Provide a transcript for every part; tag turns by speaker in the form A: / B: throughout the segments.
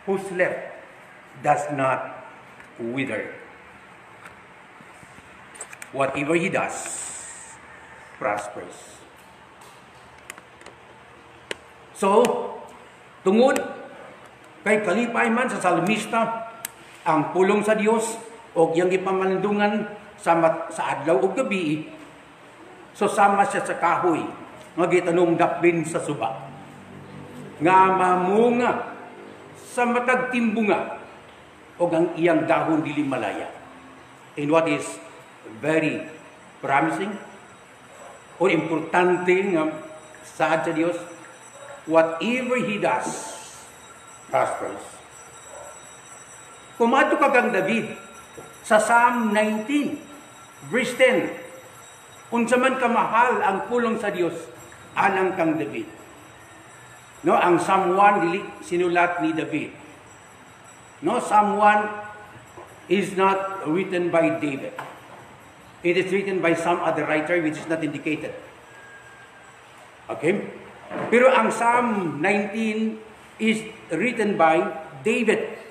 A: whose left does not wither. Whatever he does prospers. So, tungod kay kalipay man sa salmista ang pulong sa Dios o iyang ipamalindungan sa adlaw ug gabi, so sama siya sa kahoy nga gitanong dapin sa suba nga mamunga sa matag timbunga o ang iyang dahon dili malaya. And what is very promising o importante nga saad sa Dios, whatever he does prospers. Kumadto kang David sa Psalm 19 verse 10, unsa man kamahal ang pulong sa Dios alang kang David. No, ang Psalm 1 dili sinulat ni David. No, Psalm 1 is not written by David. It is written by some other writer which is not indicated. Okay? Pero ang Psalm 19 is written by David.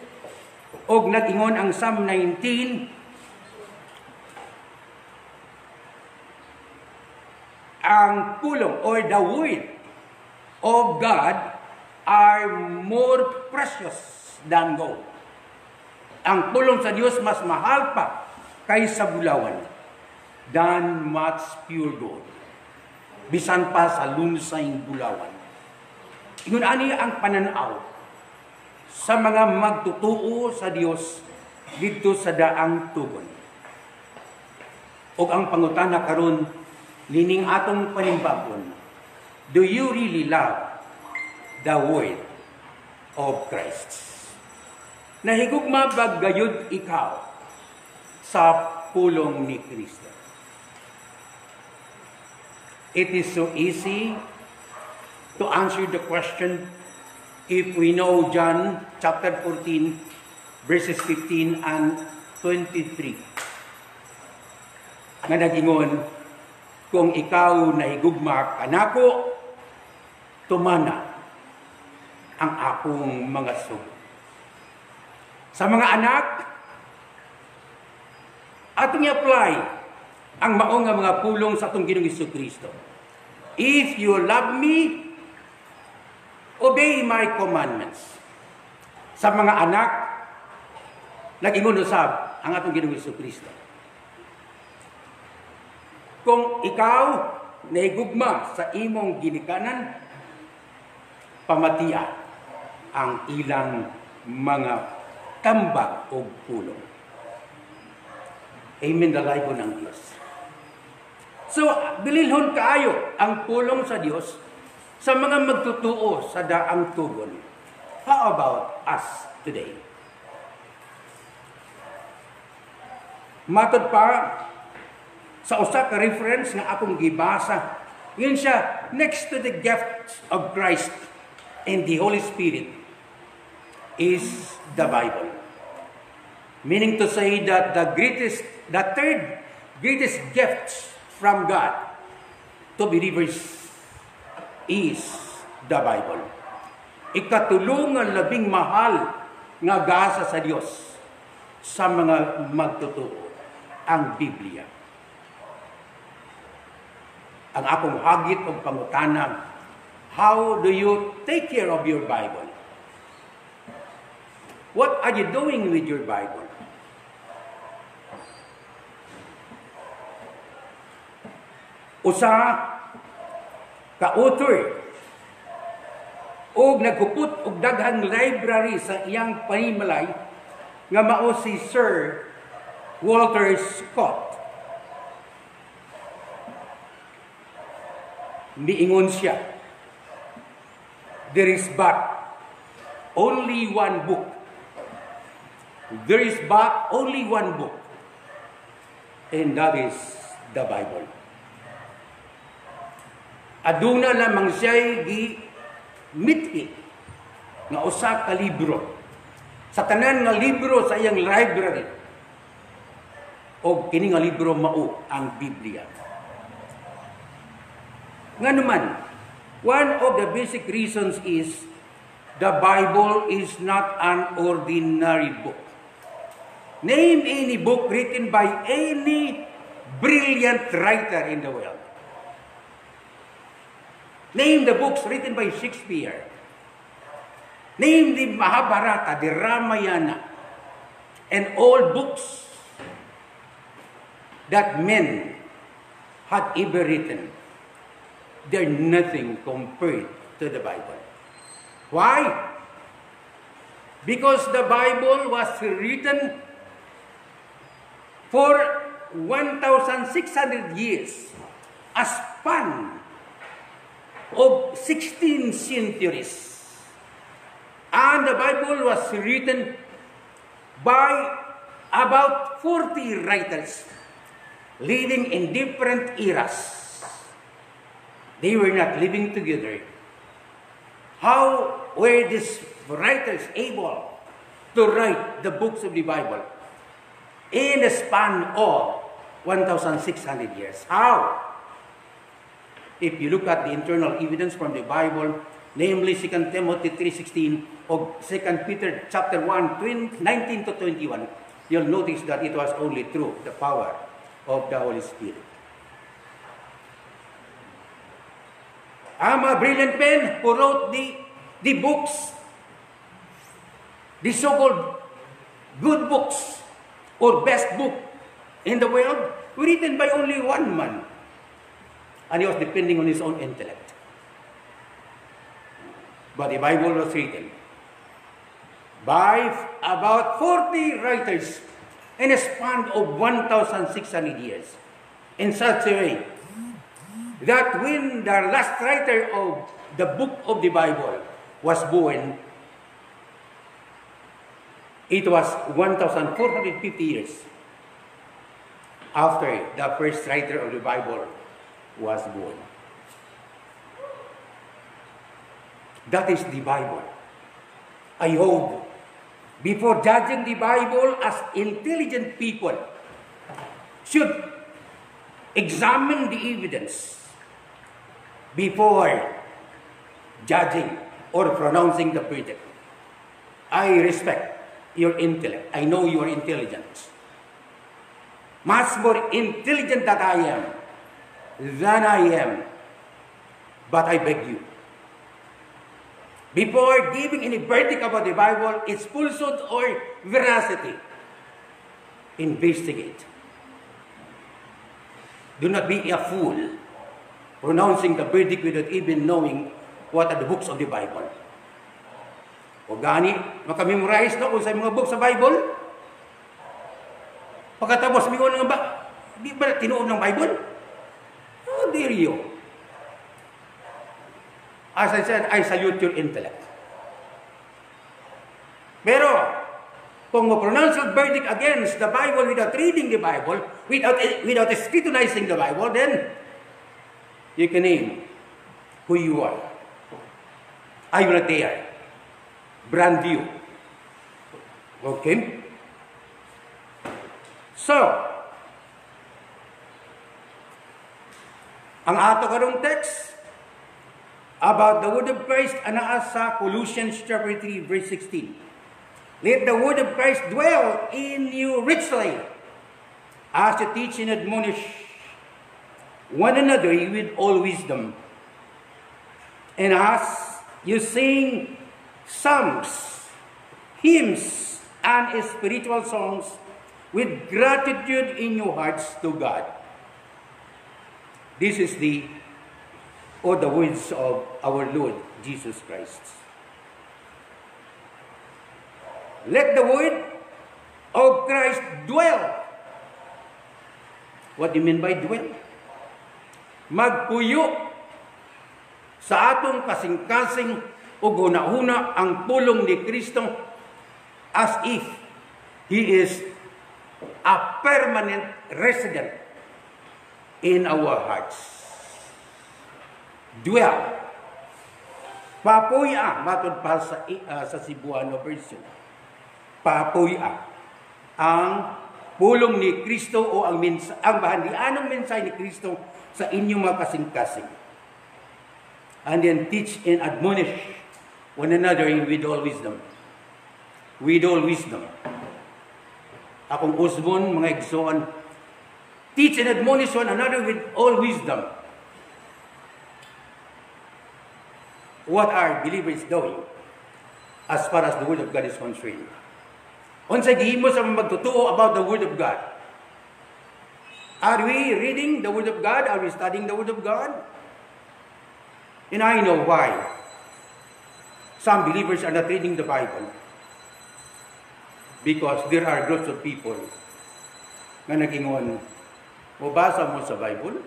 A: Og nag-ingon ang Psalm 19, ang pulong or the word of God are more precious than gold. Ang pulong sa Diyos mas mahal pa kaysa bulawan than much pure gold. Bisan pa sa lunsayng bulawan. Ingon ani ang pananaw sa mga magtutuo sa Dios dito sa daang tugon. Og ang pangutana karon lining atong panimbabon, do you really love the word of Christ? Nahigugma ba gayud ikaw sa pulong ni Kristo? It is so easy to answer the question if we know John chapter 14 verses 15 and 23. Nga nagingon, kung ikaw nahigugma kanako, tumana ang akong mga sugo. Sa mga anak, atong i-apply ang maong nga mga pulong sa atong Ginoong Jesucristo. If you love me, obey my commandments. Sa mga anak, nag-ingon usab ang atong Ginoong Jesucristo. Kung ikaw nahigugma sa imong ginikanan, pamatiya ang ilang mga tambag o pulong. Amen, dalay ko ng Diyos. So, bililhon kaayo ang pulong sa Diyos sa mga magtutuo sa daang tugon. How about us today? Matod pa sa usa ka reference nga akong gibasa, yun siya, next to the gift of Christ and the Holy Spirit is the Bible. Meaning to say that the third greatest gift from God to believers is the Bible. Ikatulong ang labing mahal nga gasa sa Dios sa mga magtutuo, ang Biblia. Ang akong hagit o pangutana, how do you take care of your Bible? What are you doing with your Bible? Usa ka author og nagkuput og daghang library sa iyang panimalay nga mao si Sir Walter Scott. Niingon siya, there is but only one book. There is but only one book, and that is the Bible. Aduna lamang siya'y gi-mithi nga usa ka libro. Sa tanan nga libro sa iyang library, o kini nga libro mao ang Biblia. Nga naman, one of the basic reasons is the Bible is not an ordinary book. Name any book written by any brilliant writer in the world. Name the books written by Shakespeare. Name the Mahabharata, the Ramayana, and all books that men had ever written. They're nothing compared to the Bible. Why? Because the Bible was written for 1,600 years, a span of 16 centuries. And the Bible was written by about 40 writers living in different eras. They were not living together. How were these writers able to write the books of the Bible in a span of 1,600 years? How? If you look at the internal evidence from the Bible, namely 2 Timothy 3:16 or 2 Peter chapter 1, 19 to 21, you'll notice that it was only through the power of the Holy Spirit. I'm a brilliant man who wrote the books, the so-called good books or best book in the world, written by only one man. And he was depending on his own intellect. But the Bible was written by about 40 writers in a span of 1,600 years in such a way that when the last writer of the book of the Bible was born, it was 1,450 years after the first writer of the Bible was born. That is the Bible. I hope, before judging the Bible as intelligent people, should examine the evidence before judging or pronouncing the verdict. I respect your intellect. I know you are intelligent. Much more intelligent than I am. But I beg you, before giving any verdict about the Bible, its falsehood or veracity, investigate. Do not be a fool pronouncing the verdict without even knowing what are the books of the Bible. O gani, makamemorize na kung sa mga books sa Bible. Pagkatapos mingon nga ba, di ba tinuod ng Bible? How dare you? As I said, I salute your intellect. Pero, kung mo-pronounce your verdict against the Bible without reading the Bible, without scrutinizing the Bible, then you can name who you are. I will not dare brand you. Okay? So, ang ato karong text about the word of Christ anaa sa Colossians chapter 3 verse 16. Let the word of Christ dwell in you richly as you teach and admonish one another with all wisdom, and as you sing psalms, hymns, and spiritual songs with gratitude in your hearts to God. This is the words of our Lord Jesus Christ. Let the word of Christ dwell. What do you mean by dwell? Magpuyo sa atong kasing-kasing o guna-una ang pulong ni Kristo as if He is a permanent resident in our hearts. Dwell. Papuya, matod pa sa Cebuano version. Papuya ang pulong ni Kristo o ang bahandianong mensahe ni Kristo sa inyong mga kasing-kasing. And then teach and admonish one another with all wisdom. With all wisdom. Akong usbon, mga igsoon, teach and admonish one another with all wisdom. What are believers doing as far as the Word of God is concerned? Unsay gihimo sa magtutuo about the Word of God? Are we reading the Word of God? Are we studying the Word of God? And I know why some believers are not reading the Bible. Because there are groups of people na nagingon, mabasa mo sa Bible,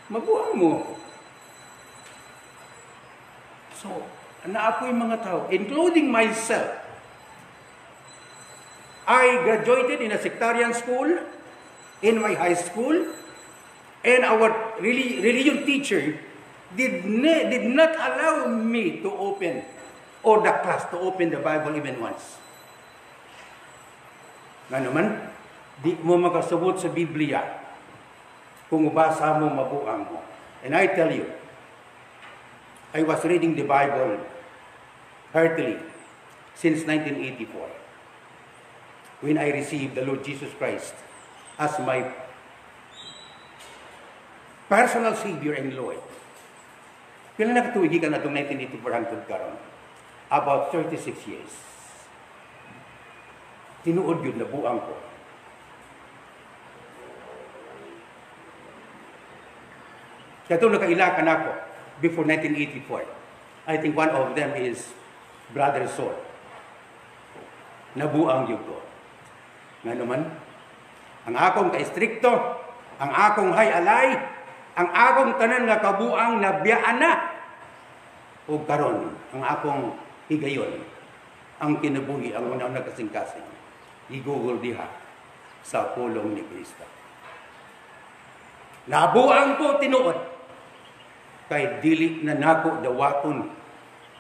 A: mabuang mo. So, naapoy mga tao, including myself. I graduated in a sectarian school, in my high school, and our religion teacher did not allow me to open, or the class to open the Bible even once. Nga naman, di mo makasabot sa Biblia kung mabasa mo, mabuang mo. And I tell you, I was reading the Bible heartily since 1984 when I received the Lord Jesus Christ as my personal Savior and Lord. Kailan nakatuwigi ka na itong 1984 hangtod karon? About 36 years. Tinuod yun, nabuang ko. Kaya ito nakailakan ako before 1984. I think one of them is Brother Saul. Nabuang yun ko. Nga naman, ang akong ka-istrikto, ang akong hay-alay, ang akong tanan nga kabuang nabiyaan na, o karon ang akong higayon, ang kinabuhi, ang unang nagkasing-kasing. Igugol diha sa pulong ni Kristo. Nabuang ko tinuod, kay dili na nako dawaton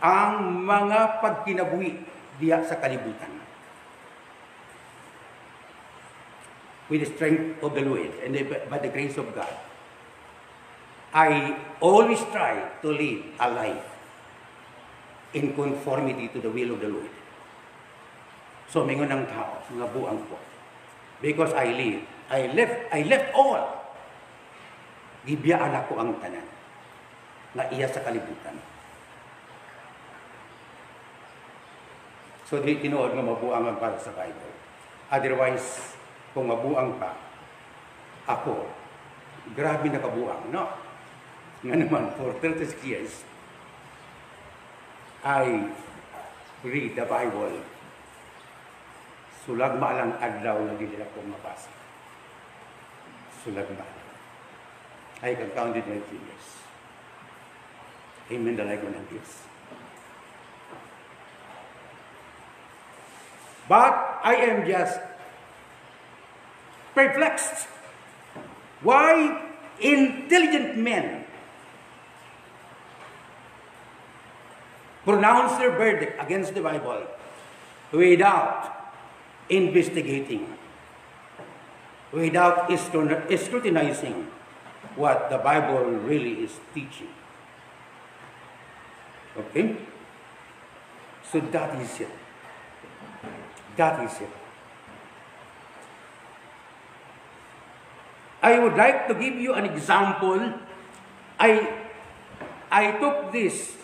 A: ang mga pagkinabuhi diha sa kalibutan. With the strength of the Lord and by the grace of God, I always try to live a life in conformity to the will of the Lord. So, mingon ng tao, nga buang ko. Because I left all. Gibiyaan ako ang tanan. Nga iya sa kalibutan. So, di tinuod nga mabuang ang para sa Bible. Otherwise, kung mabuang pa, ako, grabe na kabuang, no? Nga naman, for 36 years, I read the Bible. Sulag maalang adlaw na hindi nila kong mabasa. Sulag maalang. I can count it my fingers. Amen, the like one of this. But I am just perplexed. Why intelligent men pronounce their verdict against the Bible without investigating, without scrutinizing what the Bible really is teaching. Okay? So that is it. That is it. I would like to give you an example. I took these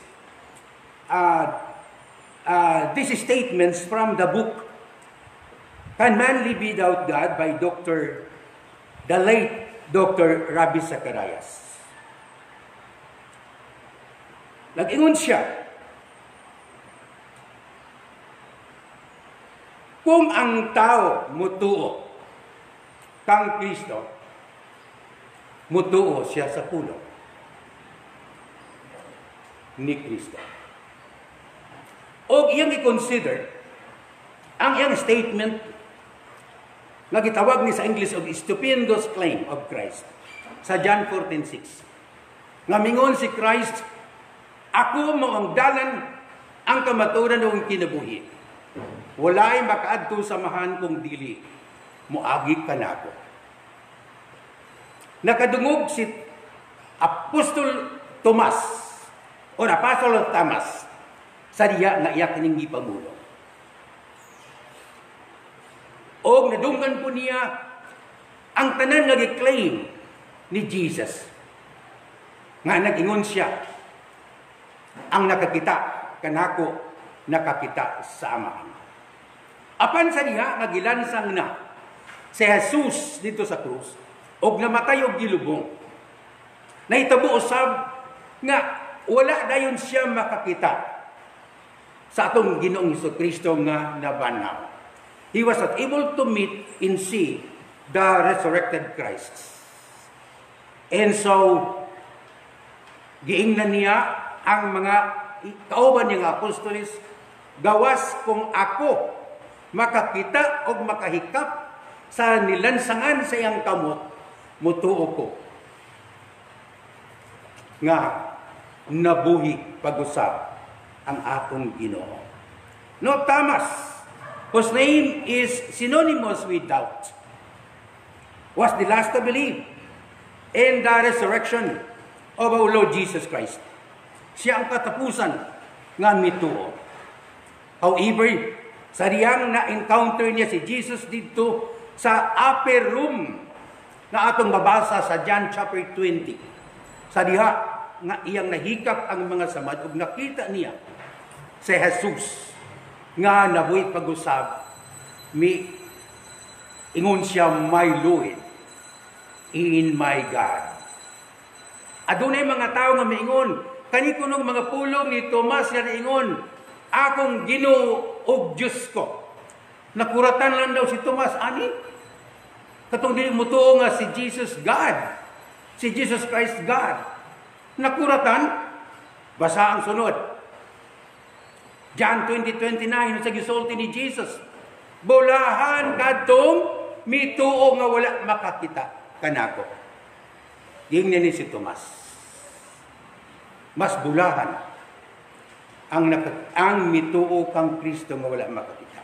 A: statements from the book Can Man Live Without God by the late Dr. Ravi Zacharias. Nag-ingon siya, kung ang tao mutuo kang Kristo, mutuo siya sa pulong ni Kristo. O iyang i-consider ang iyang statement na gitawag ni sa English of stupendous claim of Christ sa John 14:6. Nga mingon si Christ, ako mo ang dalan, ang kamaturan o ang kinabuhi. Walay makaadto samahan kong dili, muagi ka na ako. Nakadungog si Apostol Tomas o Apostol Thomas sa diya nga iya kining gipamulong. O nadunggan po niya ang tanan nga gi-claim ni Jesus. Nga nag-ingon siya, ang nakakita kanako nakakita sa Amahan. Apan sa diha nga gilansang na si Jesus dito sa krus og namatay og gilubong. Nahitabo usab nga wala dayon siya makakita sa atong Ginoong Hesukristo nga nabanaw. He was not able to meet and see the resurrected Christ. And so, giingnan niya ang mga kauban niyang apostoles, gawas kung ako makakita o makahikap sa nilansangan sa iyang kamot, mutuo ko nga nabuhi pag-usap ang atong Ginoo. No, Thomas, whose name is synonymous with doubt, was the last to believe in the resurrection of our Lord Jesus Christ. Siya ang katapusan nga mituo. However, sa diyang na-encounter niya si Jesus dito sa upper room na atong mabasa sa John chapter 20. Sa diha nga iyang nahikap ang mga samad ug nakita niya si Jesus nga nabuhi pag-usab, ingon siya, my Lord in my God. Adunay mga tao nga miingon, kani kunong mga pulong ni Tomas nga ingon, akong Ginoo ug Diyos ko. Nakuratan lang daw si Tomas, ani? Katong dili mo tuo nga si Jesus God, si Jesus Christ God. Nakuratan, basa ang sunod. John 20:29 sa gisulti ni Jesus, bulahan kadtong mituo nga wala makakita kanako. Dingnan ni si Tomas. Mas bulahan ang mituo kang Kristo nga wala makakita.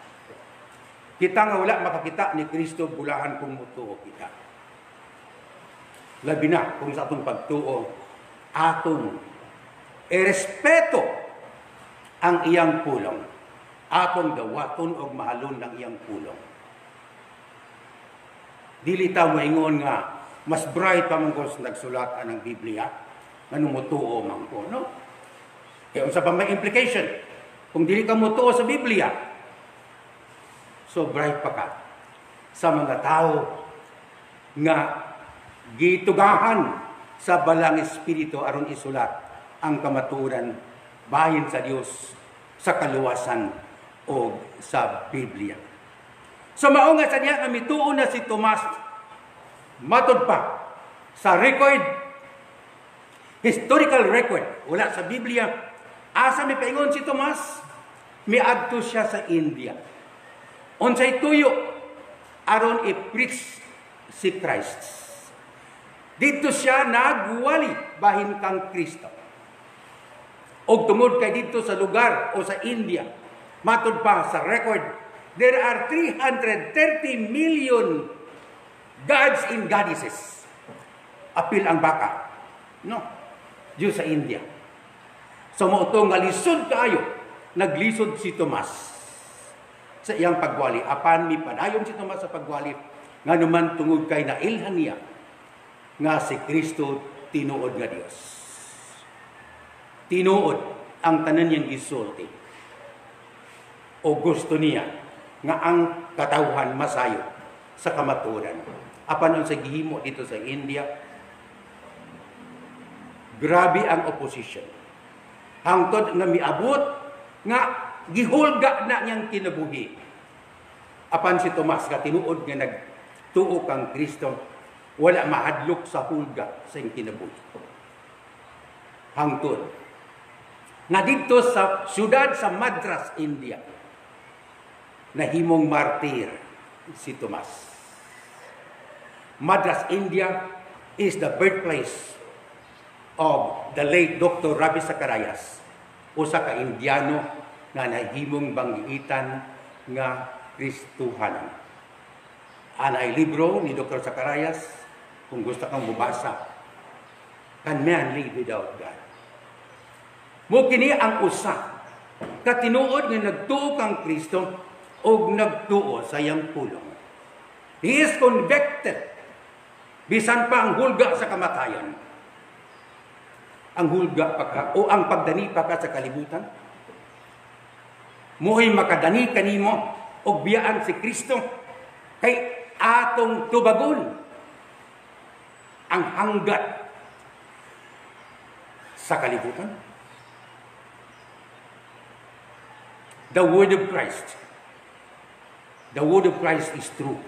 A: Kita nga wala makakita ni Kristo, bulahan kung mutuo kita. Labi na kung sa atong pagtuo, atong irespeto ang iyang pulong. Atong dawaton o mahalon ng iyang pulong. Dili ta moingon nga mas bright pa man ko nagsulat ng Biblia nga numutuo man ko, no? Kaya unsa pa may implication kung dili ka mutuo sa Biblia, so bright pa ka sa mga tao nga gitugahan sa balang espiritu aron isulat ang kamatuoran bahin sa Dios sa kaluwasan o sa Biblia. So mao nga sa niya nga mituo na si Tomas matud pa sa record, historical record, wala sa Biblia. Asa may paingon si Tomas? Miadto siya sa India. Unsay tuyo aron i-preach si Christ. Dito siya nagwali bahin kang Kristo. Og tungod kay dito sa lugar o sa India, matud pa sa record, there are 330 million gods and goddesses. Apil ang baka. No? Diyos sa India. So mo ito nga lisod kayo, naglisod si Tomas sa iyang pagwali. Apan mi padayon si Tomas sa pagwali, nga naman tungod kay nailhan niya nga si Kristo tinuod nga Dios. Tinuod ang tanan niyang gisulti. O gusto niya nga ang katawhan masayo sa kamatuoran. Apan sa gihimo dito sa India, grabe ang opposition. Hangtod nga miabot nga gihulga na niyang kinabuhi. Apan si Tomas nga tinuod nga nagtuo kang Kristo, wala mahadlok sa hulga sa iyang kinabuhi. Hangtod na dito sa syudad sa Madras, India, nahimong martir si Tomas. Madras, India is the birthplace of the late Dr. Ravi Zacharias, usa ka Indiano nga nahimong banggitan nga Kristuhanan. Anay libro ni Dr. Zacharias, kung gusto kang mubasa, Can Man Live Without God? Mo kini ang usa katinuod nga nagtuo kang Kristo o nagtuo sa iyang pulong. He is convicted. Bisan pa ang hulga sa kamatayan. Ang hulga pa ka o ang pagdani pa ka sa kalibutan. Muhay makadani kanimo og biyaan si Kristo kay atong tubagon ang hanggat sa kalibutan. The word of Christ. The word of Christ is true.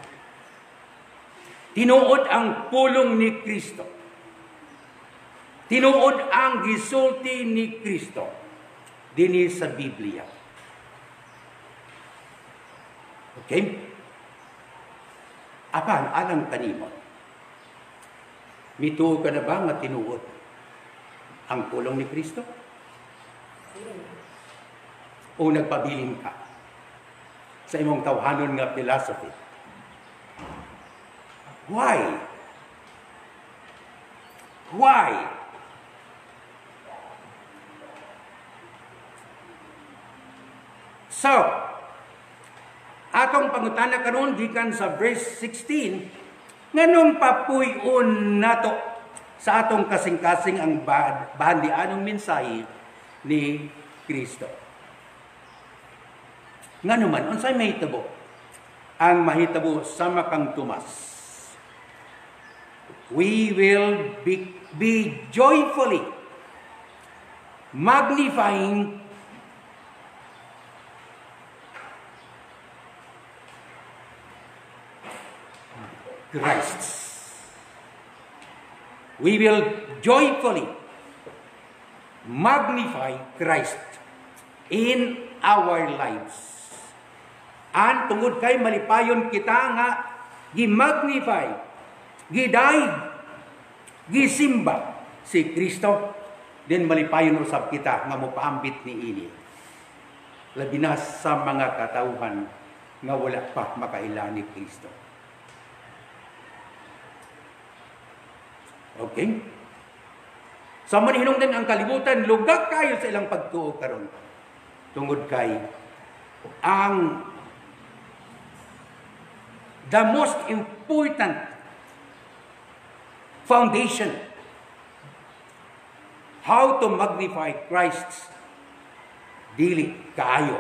A: Tinuod ang pulong ni Kristo. Tinuod ang gisulti ni Kristo dinhi sa Biblia. Okay? Apan, anang kanimo? Mituo ka na ba nga tinuod ang pulong ni Kristo? O nagpabiling ka sa imong tawhanon nga philosophy? Why? Why? So, atong pangutana karon gikan sa verse 16, nganong papuy-on nato sa atong kasing-kasing ang bahandianong mensahe ni Kristo. Nganuman, unsay mahitabo? Ang mahitabo sama kang Tomas. We will be joyfully magnifying Christ. We will joyfully magnify Christ in our lives. An tungod kay malipayon kita nga gi-magnify, gidaig, gisimba si Kristo, then malipayon usab kita nga mopaambit ni ini. Labi na sa mga katawhan nga wala pa makaila ni Kristo. Okay? Sa manhinungdan ang kalibutan, lugak kayo sa ilang pagtuo karon. Tungod kay ang the most important foundation how to magnify Christ dili kaayo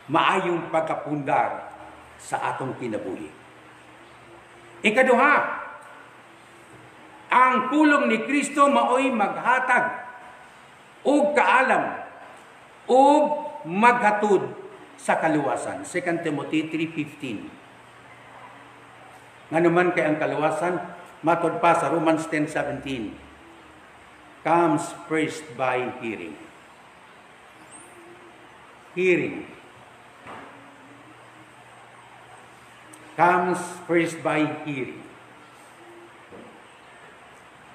A: maayong pagkapundar sa atong kinabuhi. Ikaduha, ang pulong ni Kristo maoy maghatag og kaalam og maghatod sa kaluwasan. 2 Timothy 3:15. Nganuman kay ang kaluwasan matod pa sa Romans 10:17. Comes first by hearing. Hearing. Comes first by hearing.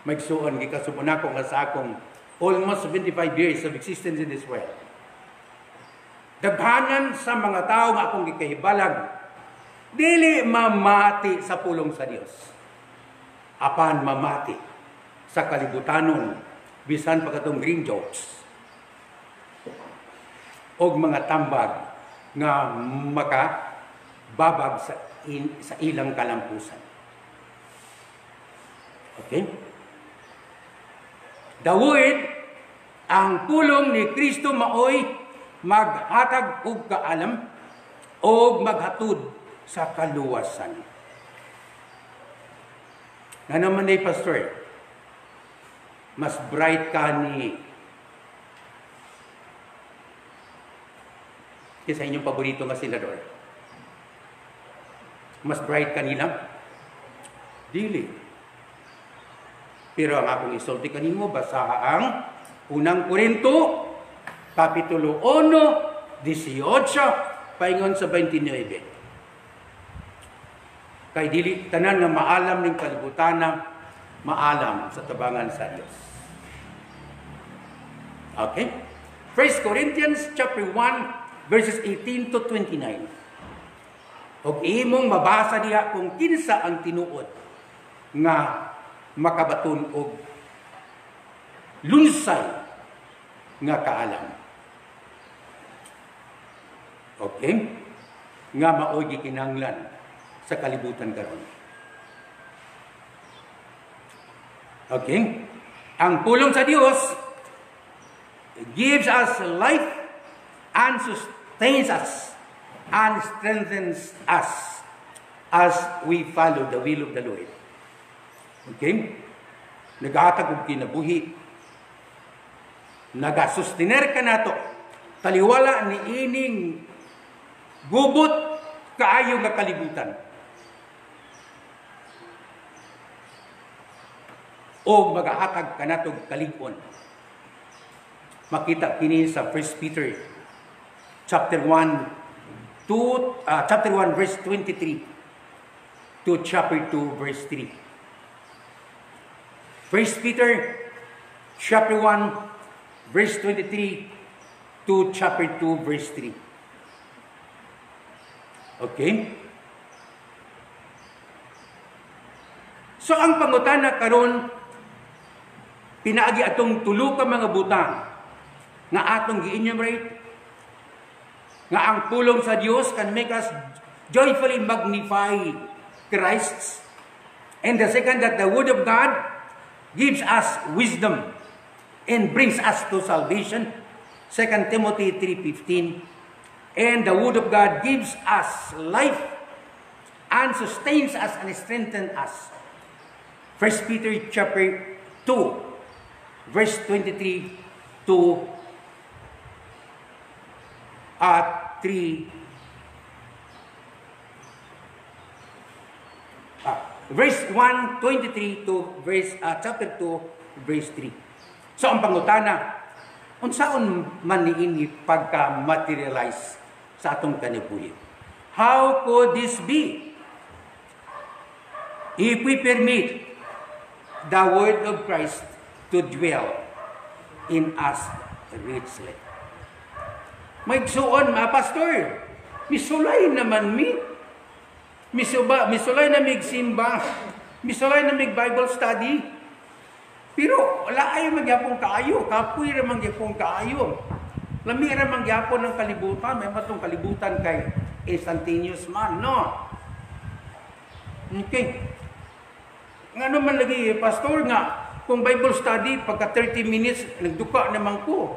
A: Magsuon gikasubon ako nga sa akong almost 75 years of existence in this world. Daghanan sa mga tao nga akong gikahibalag dili mamati sa pulong sa Dios. Apan mamati sa kalibutanon bisan pagkatong green jokes og mga tambag nga makababag sa ilang kalampusan. Okay? The word, ang pulong ni Kristo maoy maghatag og kaalam og maghatod sa kaluwasan. Nga naman ay pastor, mas bright ka ni sa inyong paborito nga senador. Mas bright ka nila? Dili. Pero ang akong isulti kanimo, basaha ang unang Korinto, Kapitulo 1, 18, paingon sa 29. Kay dili tanan nga maalam ning kalibutana, maalam sa tabangan sa Dios. Okay? 1 Corinthians chapter 1, verses 18 to 29. Og imong mabasa diha kung kinsa ang tinuod nga makabaton og lunsay nga kaalam. Okay? Nga mao'y gikinahanglan sa kalibutan karon. Okay? Ang pulong sa Dios gives us life and sustains us and strengthens us as we follow the will of the Lord. Okay? Nagahatag og kinabuhi. Nagasustiner ka nato. Taliwala ni ining gubot kaayo nga kalibutan. O magahatag ka nato kalig-on. Makita kini sa 1 Peter chapter 1 verse 23 to chapter 2 verse 3. 1 Peter chapter 1 verse 23 to chapter 2 verse 3. Okay? So ang pangutana karon pinaagi atong tulo ka mga butang nga atong gi-enumerate nga ang pulong sa Dios can make us joyfully magnify Christ. And the second, that the Word of God gives us wisdom and brings us to salvation. 2 Timothy 3:15. And the Word of God gives us life and sustains us and strengthens us. 1 Peter chapter 2, verse 23 to 3. Verse 1, 23 to verse, chapter 2, verse 3. So ang pangutana, unsaon man niini pagka-materialize sa atong kanibuhi? How could this be? If we permit the word of Christ to dwell in us richly. May suon, pastor, misulay naman mi. Misulay na simba. Misulay na Bible study. Pero wala ay magyapon kaayo. Kapoy ra magyapon kaayo. Lami ra magyapon ng kalibutan. May matong kalibutan kay instantaneous man, no? Okay. Nga naman lagi, pastor nga, kung Bible study, pagka 30 minutes, nagduka naman ko.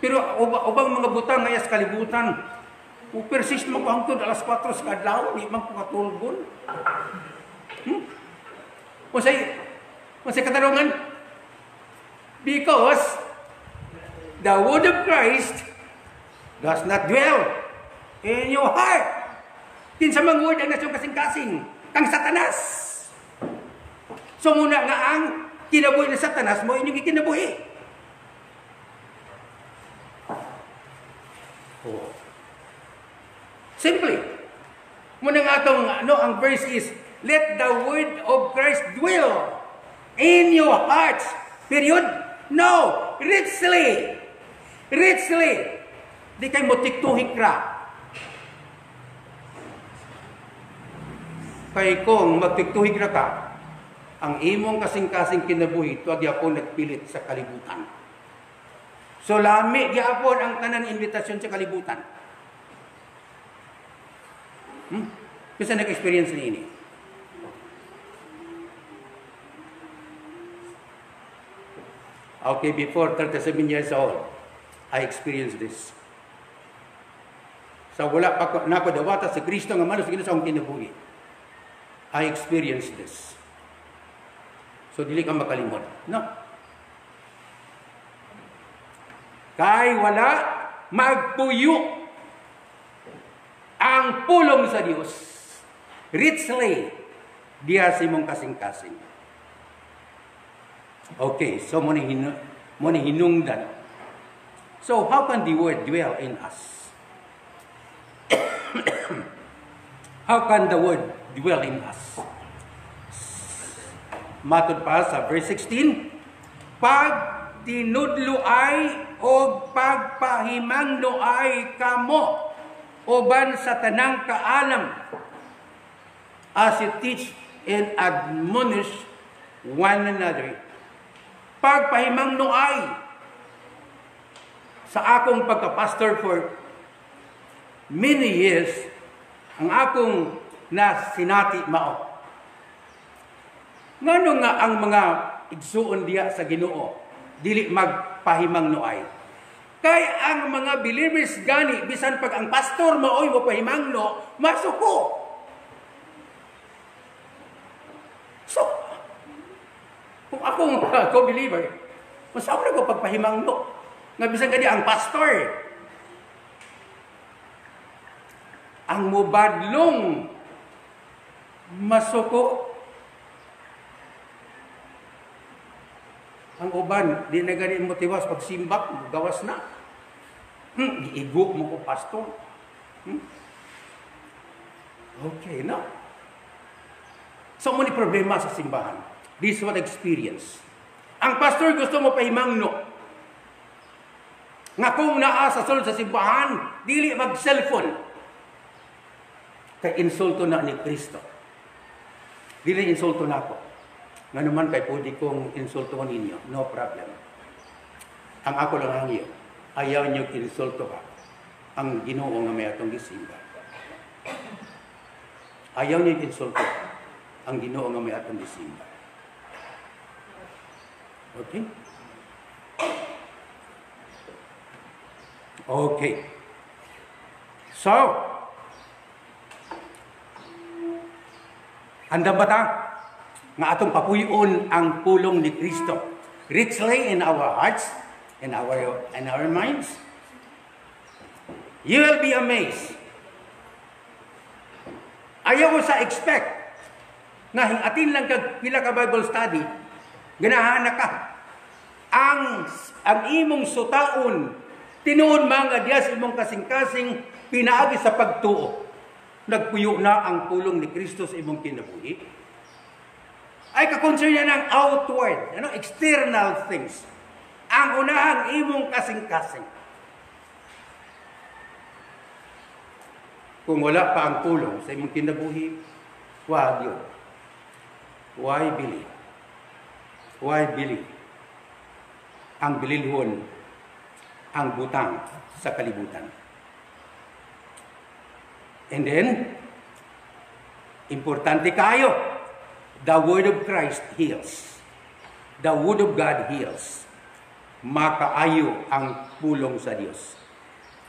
A: Pero ubang mga butang ngayas kalibutan, persist mo ko hangtod alas 4 sa kadlaw, di man ko katulgon. Masay katarungan? Because the word of Christ does not dwell in your heart. Kinsa mang word ang nasyung kasing-kasing, kang Satanas. So muna nga ang kinabuhi ng Satanas mo, inyong ikinabuhi. Simply, muna nga itong, ang verse is, let the word of Christ dwell in your hearts. Period. No, richly. Richly. Di kayo motiktuhik ra. Kay kung magtiktuhik ra ka, ang imong kasing-kasing kinabuhi, tuwag yapon nagpilit sa kalibutan. So lami yapon ang tanan invitasyon sa kalibutan. Kasi nag-experience ni ini. Okay, before 37 years old, I experienced this. So wala pa na ako dawata sa Kristo nga manos sa akong kinabuhi. I experienced this. So dili ka makalimot, no? Kay wala magpuyo ang pulong sa Dios richly diha sa imong kasing-kasing. Okay, so mo ni hinungdan. So how can the word dwell in us? How can the word dwell in us? Matod pa sa verse 16, pag tinudloay o pagpahimangnoay kamo uban sa tanang kaalam, as you teach and admonish one another. Pagpahimangnoay sa akong pagka-pastor for many years ang akong nasinati mao. Ngano nga ang mga igsuon diya sa Ginoo dili magpahimang noay. Kay ang mga believers gani bisan pag ang pastor maoy mo pahimangno, masuko. So, kung ako believer, masawa na ko pagpahimangno. Nga bisan gani ang pastor. Ang mubadlong masuko. Ang uban, di na gani motiwas pagsimbak, gawas na. Giigo mo ko, pastor. Okay, no? So many problema sa simbahan. This is what experience. Ang pastor gusto mo pahimangno. Nga kung naa sa sulod sa simbahan, dili mag-cellphone. Kay insulto na ni Kristo. Dili insulto na ako. Nga naman kay pwede kong insultohan ninyo. No problem. Ang ako lang ang iyo. Ayaw niyo insulto ka. Ang Ginoo nga may atong gisimba. Ayaw niyo insulto ka. Ang Ginoo nga may atong gisimba. Okay? Okay. So, andam ba ta? Nga atong papuyon ang pulong ni Kristo richly in our hearts and our minds. You will be amazed. Ayaw mo sa expect nga hingatin lang kag pila ka Bible study, ganahan ka. Ang imong sutaon tinuod mga diya sa imong kasing-kasing pinaagi sa pagtuo. Nagpuyo na ang pulong ni Kristo sa imong kinabuhi. Ay kakonsern niya ng outward, external things. Ang unahang imong kasing-kasing. Kung wala pa ang pulong sa imong kinabuhi, wag yun. Why believe? Why believe? Ang bililhon, ang butang sa kalibutan. And then, importante kayo. The Word of Christ heals. The Word of God heals. Makaayo ang pulong sa Diyos.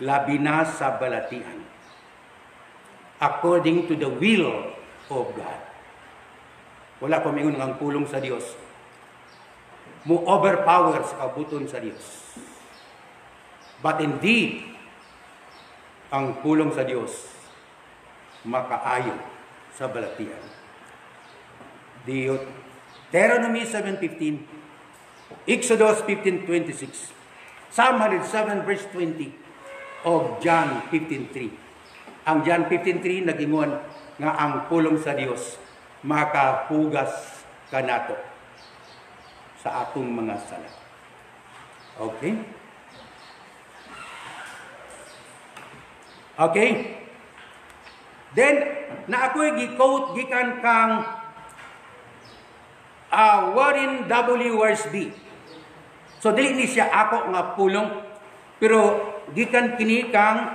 A: Labi na sa balatian. According to the will of God. Wala ko mingon ang pulong sa Diyos. Mo overpower sa kabuton sa Diyos. But indeed, ang pulong sa Diyos makaayo sa balatian. Deuteronomy 7:15, Exodus 15:26, Psalm 107 verse 20 of John 15:3. Ang John 15:3 nagingon nga ang pulong sa Dios makahugas kanato sa atong mga sala. Okay? Okay? Then na ako'y gi-quote gikan kang Warren W. Wiersbe. So dili ni siya ako nga pulong, pero gikan kini kang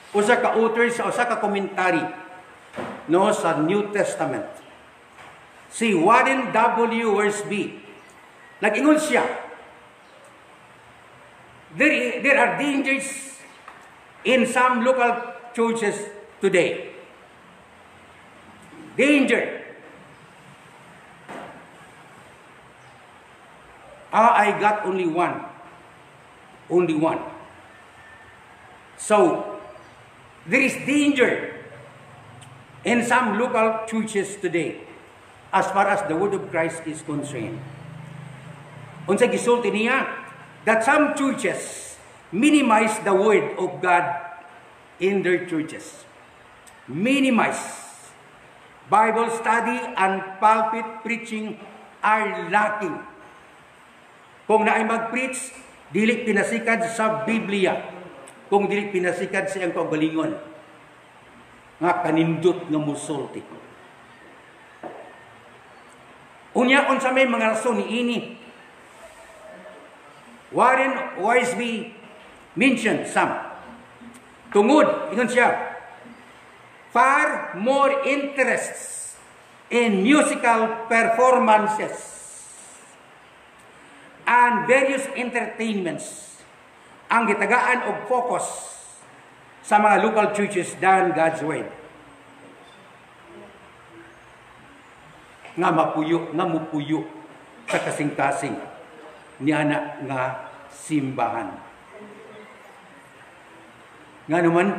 A: usa ka author sa usa ka commentary no sa New Testament. Si Warren W. Wiersbe. Nag-ingon siya, there are dangers in some local churches today. Danger. I got only one. Only one. So, there is danger in some local churches today as far as the Word of Christ is concerned. Unsa gisulti niya? That some churches minimize the Word of God in their churches. Minimize. Bible study and pulpit preaching are lacking. Kung naay mag-preach, dili pinasikad sa Biblia. Kung dili pinasikad sa iyang kaugalingon. Nga kanindot nga musulti. Unya, unsa may mga rason ni ini. Warren Wiersbe mentioned some. Tungod, ingon siya, far more interests in musical performances and various entertainments ang gitagaan og focus sa mga local churches than God's Word. Nga mupuyo sa kasing-kasing niya nga simbahan. Nga naman,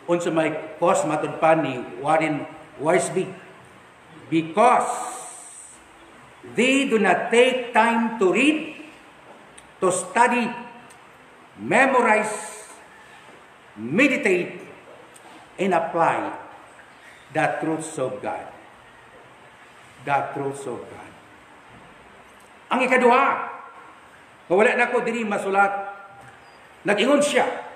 A: unsa may cause matod pa ni Warren Wiersbe, because they do not take time to read, to study, memorize, meditate, and apply the truths of God. The truths of God. Ang ikaduha, wala na ko diri masulat, nag-ingon siya,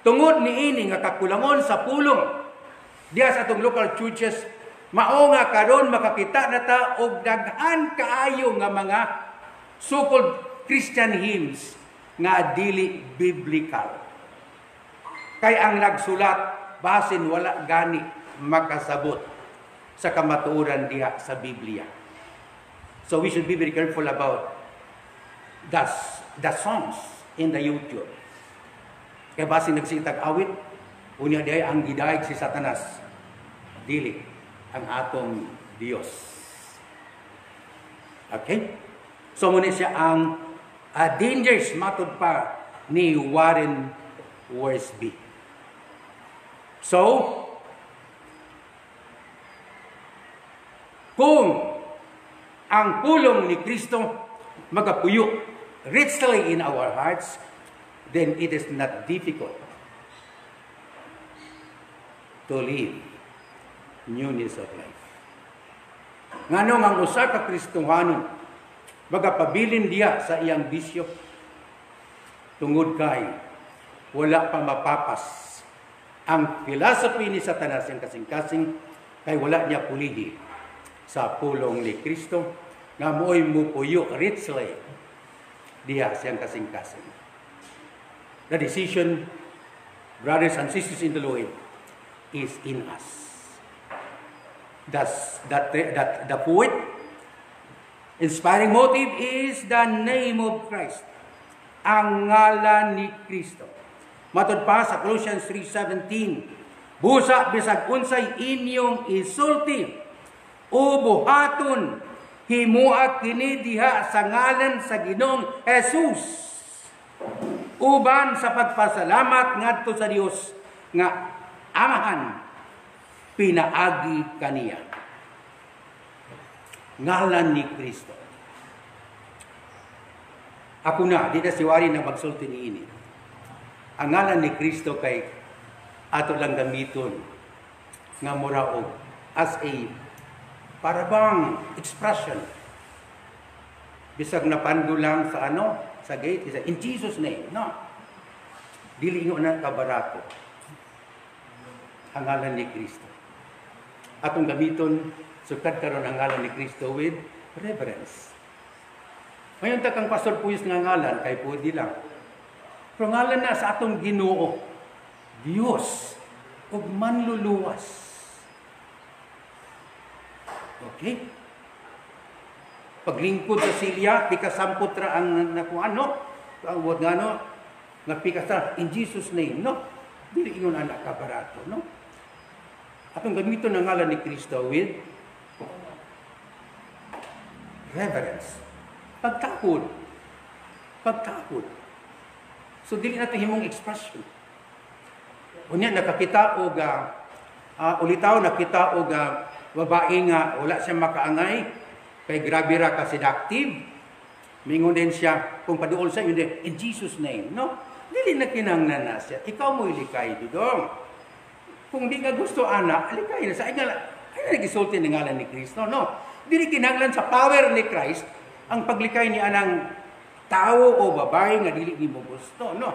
A: tungod ni ini nga kakulangon sa pulong diya sa atong local churches, mao nga karon makakita na ta og daghan kaayo nga mga so-called Christian hymns nga dili biblical. Kay ang nagsulat basin wala gani makasabot sa kamatuoran diha sa Biblia. So we should be very careful about the songs in the YouTube. Kaya basin nagsitag awit, unya diay ang gidayeg si Satanas, dili ang atong Dios. Okay? So muna siya ang dangers matod pa ni Warren Wiersbe. So, kung ang pulong ni Kristo magapuyo richly in our hearts, then it is not difficult to live newness of life. Nganong ang usa ka Kristohanon magapabilin diya sa iyang bisyo tungod kay wala pa mapapas ang philosophy ni Satanas ang kasing-kasing kay wala niya pulihi sa pulong ni Kristo nga mo'y mupuyo richly diya siyang kasing-kasing. The decision, brothers and sisters in the Lord, is in us. The poet, inspiring motive is the name of Christ. Ang ngalan ni Kristo. Matod pa sa Colossians 3:17, busa bisag unsay inyong isulti o buhaton, himuat kini diha sa ngalan sa Ginoong Jesus. Uban sa pagpasalamat ngadto sa Dios nga Amahan, pinaagi kaniya. Ngalan ni Kristo. Ako na, di na si Wari na magsulti ni ini. Ang ngalan ni Kristo kay ato lang gamiton nga muraog as a parabang expression. Bisag napando lang sa sa gate, in Jesus' name, no? Dili nyo na kabarato. Ang ngalan ni Kristo. Atong gamiton, sukad karon ang ngalan ni Kristo with reverence. Ngayon takang pastor puyos nga ngalan, kay pwede lang. Pero ngalan na sa atong Ginoo, Diyos, ug manluluwas. Okay? Paglingkod sa silya, pikasampot ra ang nakuano, ang word nga pikasa, in Jesus' name, no? Dili ingon anak kabarato, no? Atong gamiton ang ngalan ni Kristo with reverence. Pagtakod. Pagtakod. So, dili natin himong expression. Unya, nakakita o ulitaw, nakita o babae nga, wala siya makaangay, kay grabe ra ka seductive. Mingon din siya, kung paduol sa yun din, in Jesus' name, no? Dili na kinanglan na siya. Ikaw mo ilikay, dudong. Kung di nga gusto, anak, ilikay na sa inyo. Ay nagisulti ng ngalan ni Kristo, no? Dili kinanglan sa power ni Christ, ang paglikay ni anang tao o babae nga dili ni mo gusto, no?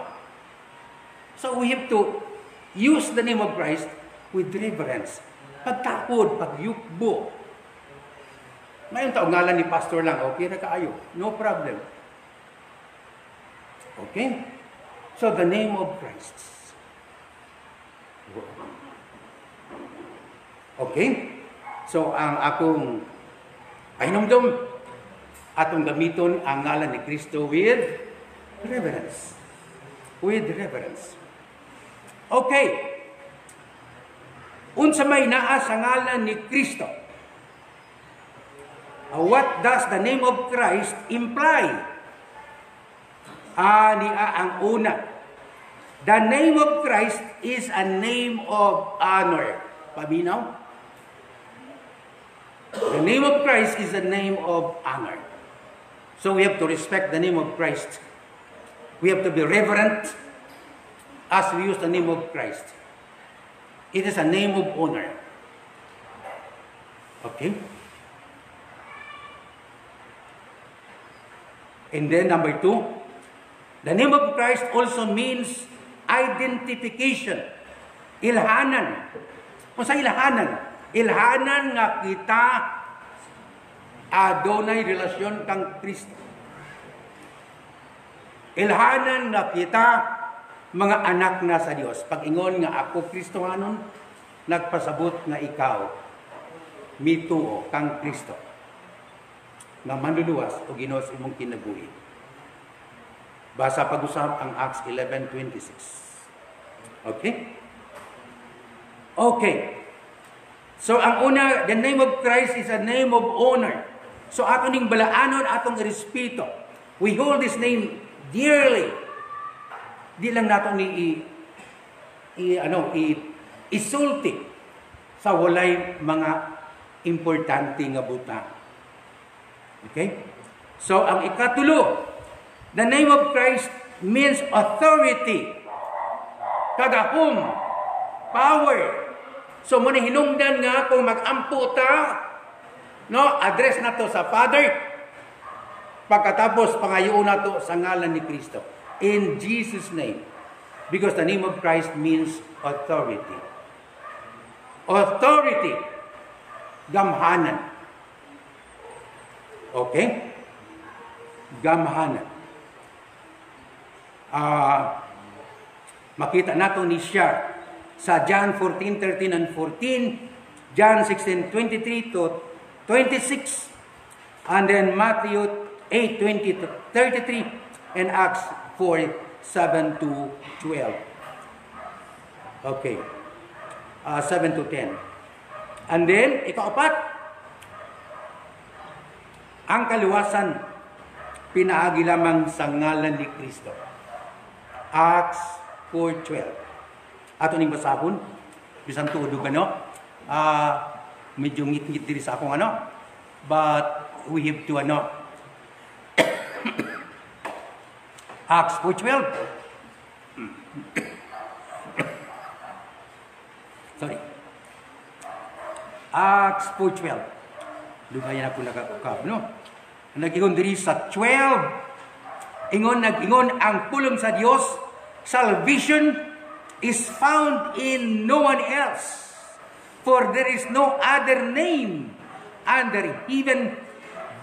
A: So we have to use the name of Christ with reverence. Pagtakod, pagyukbo. Mayon tao ngalan ni pastor lang, okay na kaayo. No problem. Okay? So the name of Christ. Okay? So, ang akong pahinumdum, atong gamiton ang ngalan ni Kristo with reverence. With reverence. Okay. Unsa may naa sa ngalan ni Kristo? What does the name of Christ imply? Niya ang una. The name of Christ is a name of honor. Paminaw? The name of Christ is a name of honor. So we have to respect the name of Christ. We have to be reverent as we use the name of Christ. It is a name of honor. Okay? And then number 2, the name of Christ also means identification. Ilhanan. Kung sa ilhanan? Ilhanan nga kita adunay relasyon kang Kristo. Ilhanan nga kita mga anak na sa Dios. Pag-ingon nga ako Kristohanon, nagpasabot nga ikaw mituo kang Kristo. Nga manluluwas o Ginoo sa imong kinabuhi. Basa pag-usap ang Acts 11:26. Okay? Okay. So ang una, the name of Christ is a name of honor. So ato ning balaanon, atong respeto. We hold this name dearly. Di lang nato ni isulti sa walay mga importante nga butang. Okay? So ang ikatulo, the name of Christ means authority. Kagahom, power. So muna hinungdan nga kung mag-ampo ta, no, address na to sa Father. Pagkatapos pangayoon na to sa ngalan ni Kristo. In Jesus' name. Because the name of Christ means authority. Authority. Gamhanan. Okay? Gamhanan. Makita nato ni siya sa John 14:13 and 14, John 16:23 to 26, and then Matthew 8:20 to 33, and Acts 4:7 to 12. Okay. 7 to 10. And then, ikaapat, ang kaluwasan, pinaagi lamang sa ngalan ni Kristo. Acts 4:12. Ato ning basahon, bisan tuod gano. Medyo ngit-ngit diri sa akong but we have to Acts 4:12. Sorry. Acts 4:12. Dugayan ako nagakukab, no? Nag-ingon diri sa 12. Nag-ingon ang pulong sa Dios, salvation is found in no one else. For there is no other name under heaven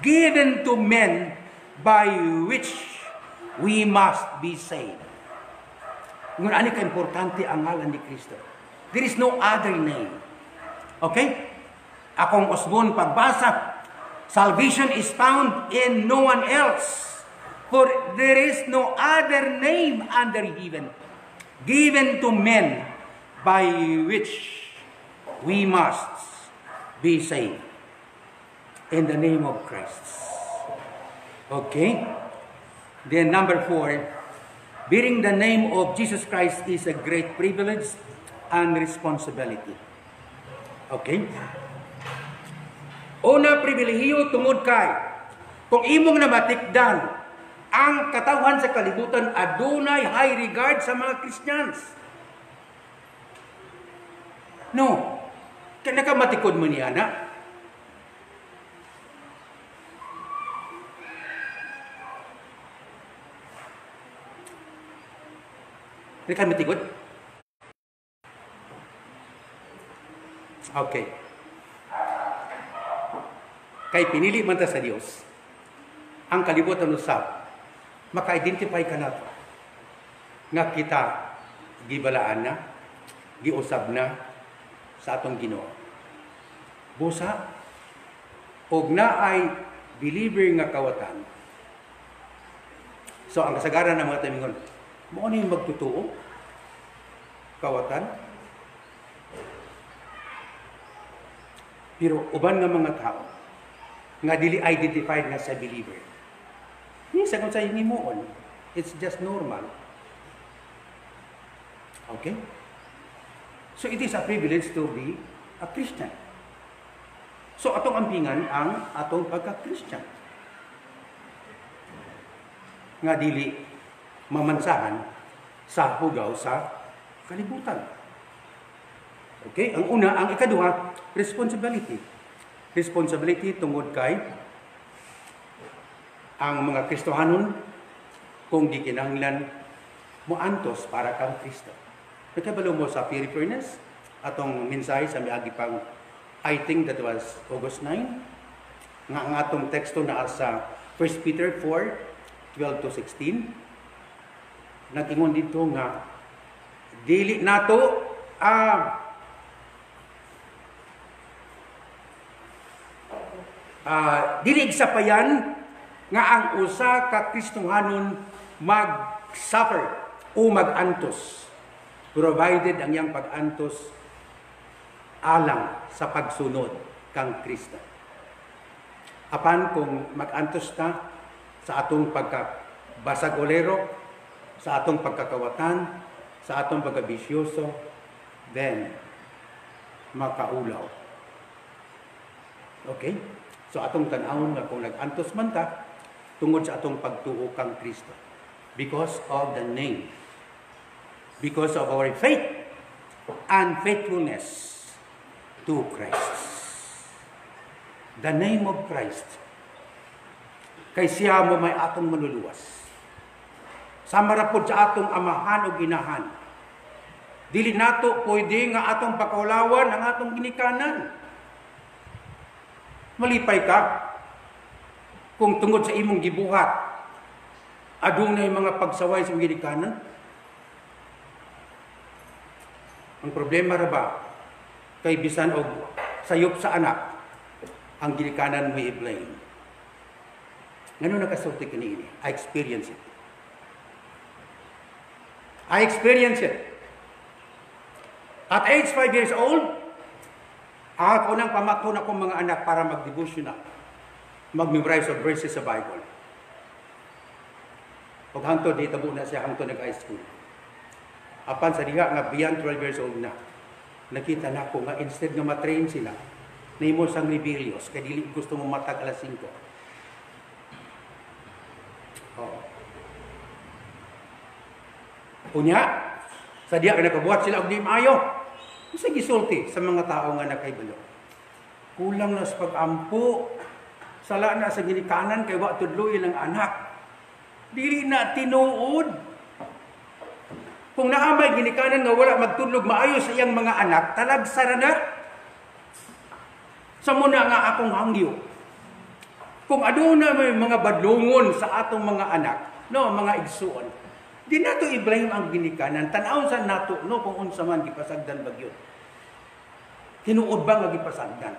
A: given to men by which we must be saved. Ngun ani ka importante ang ngalan ni Kristo. There is no other name. Okay? Akong Osbon pagbasa, salvation is found in no one else. For there is no other name under heaven given to men by which we must be saved. In the name of Christ. Okay? Then number 4, bearing the name of Jesus Christ is a great privilege and responsibility. Okay? Una, pribilehiyo tungod kay kung imong namatikdan ang katawhan sa kalibutan adunay high regard sa mga Christians. No. Kaya nakamatikod mo niya na. Nakamatikod? Okay. Kay pinili man ta sa Dios ang kalibutan usab, maka-identify ka nato nga kita gibalaan na, giusab na sa atong Ginoo. Busa og naay believer nga kawatan. So ang kasagaran ng mga tamingon, mo ano yung magtutuo? Kawatan? Pero uban nga mga tao nga dili identified nga sa believer. Minsan kung sa hinimuon, it's just normal. Okay? So it is a privilege to be a Christian. So atong ampingan ang atong pagka-Christian. Nga dili mamansahan sa hugaw sa kalibutan. Okay? Ang una, ang ikaduha, responsibility. Responsibility tungod kay ang mga Kristohanon kung di kinahanglan moantos para kang Kristo. Nakabalo mo sa Philippians, atong mensahe sa miagi pang, I think that was August 9, nga ang atong teksto na sa 1 Peter 4, 12 to 16, nag-ingon dito nga, dili nato dili sapayan nga ang usa ka Kristohanon mag-suffer o mag-antos, provided ang iyang pag-antos alang sa pagsunod kang Kristo. Apan kung mag-antos ta sa atong pagkabasagolero, sa atong pagkakawatan, sa atong pagkabisyoso, then makaulaw. Okay? So atong tan-awon nga kung nag-antos man ta tungod sa atong pagtuo kang Kristo. Because of the name. Because of our faith and faithfulness to Christ. The name of Christ. Kay siya mo may atong manluluwas. Sama ra pod sa atong amahan o ginahan. Dili nato pwede nga atong pakaulawan ang atong ginikanan. Malipay ka kung tungod sa imong gibuhat adunay mga pagsaway sa ginikanan. Ang problema ra ba kay bisan og sayop sa anak ang ginikanan mo i-blame. Ngano nakasulti kaniini? I experience it. I experience it. At age 5 years old, ako nang pamaton akong mga anak para mag-devotional, mag-memorize of verses sa Bible. Pag hangtod, di tabo na siya hangtod nag-high school. Apan sa diha nga beyond 12 years old na, nakita na ko nga instead nga matrain sila, naimo sang rebellious, kaya dili gusto mo matag alas 5. Oh. Unya, sa diha ka nakabuhat sila og di maayo. Sa gisulti sa mga tao nga nakaibalo. Kulang na sa pag-ampo, sala na sa ginikanan kay wa tudloy ang anak. Dili na tinuod. Kung naamay ginikanan nga wala magtudlog maayo sa iyang mga anak, talagsara na. Sa muna nga akong hangyo. Kung aduna may mga badlungon sa atong mga anak, no, mga igsuon, di nato i-blame ang ginikanan. Tan-aw sa nato, no, kung unsa man gipasagdan bagyo. Tinuod ba nga gipasagdan?